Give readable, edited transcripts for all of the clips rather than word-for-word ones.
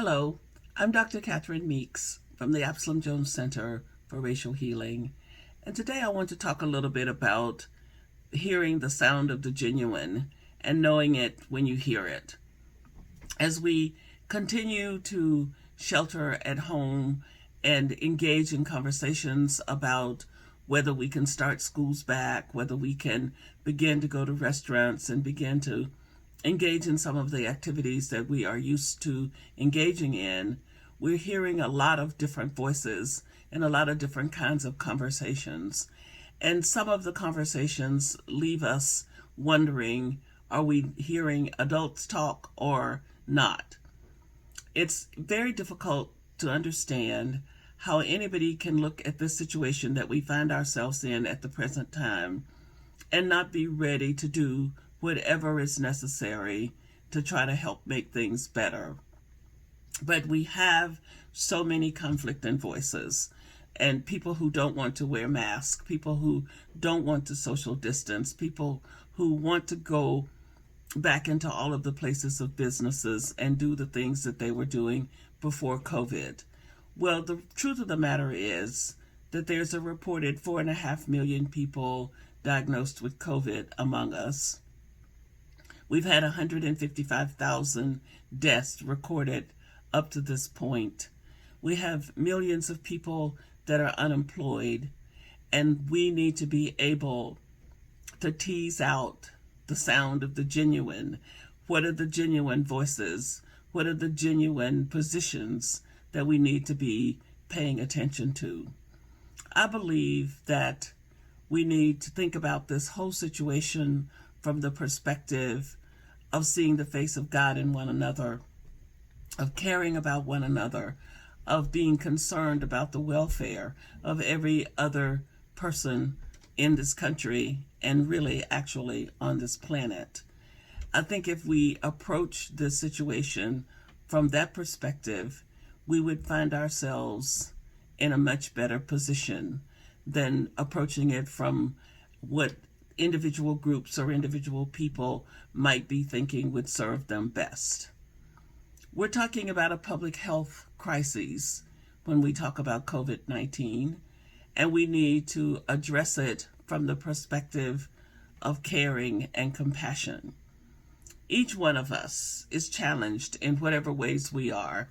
Hello, I'm Dr. Catherine Meeks from the Absalom Jones Center for Racial Healing, and today I want to talk a little bit about hearing the sound of the genuine and knowing it when you hear it. As we continue to shelter at home and engage in conversations about whether we can start schools back, whether we can begin to go to restaurants and begin to engage in some of the activities that we are used to engaging in, we're hearing a lot of different voices and a lot of different kinds of conversations. And some of the conversations leave us wondering, are we hearing adults talk or not? It's very difficult to understand how anybody can look at this situation that we find ourselves in at the present time and not be ready to do whatever is necessary to try to help make things better. But we have so many conflicting voices, and people who don't want to wear masks, people who don't want to social distance, people who want to go back into all of the places of businesses and do the things that they were doing before COVID. Well, the truth of the matter is that there's a reported 4.5 million people diagnosed with COVID among us. We've had 155,000 deaths recorded up to this point. We have millions of people that are unemployed, and we need to be able to tease out the sound of the genuine. What are the genuine voices? What are the genuine positions that we need to be paying attention to? I believe that we need to think about this whole situation from the perspective of seeing the face of God in one another, of caring about one another, of being concerned about the welfare of every other person in this country and really actually on this planet. I think if we approach this situation from that perspective, we would find ourselves in a much better position than approaching it from what individual groups or individual people might be thinking would serve them best. We're talking about a public health crisis when we talk about COVID-19, and we need to address it from the perspective of caring and compassion. Each one of us is challenged in whatever ways we are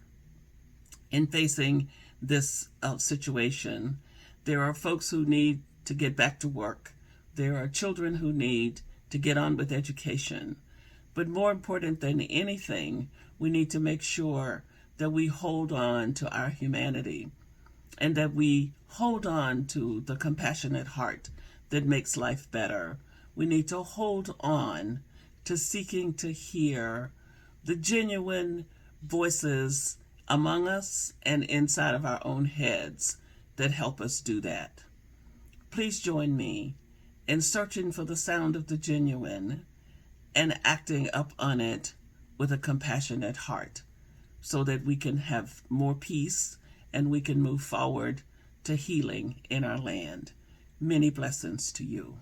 in facing this situation. There are folks who need to get back to work. There are children who need to get on with education. But more important than anything, we need to make sure that we hold on to our humanity and that we hold on to the compassionate heart that makes life better. We need to hold on to seeking to hear the genuine voices among us and inside of our own heads that help us do that. Please join me in searching for the sound of the genuine and acting up on it with a compassionate heart so that we can have more peace and we can move forward to healing in our land. Many blessings to you.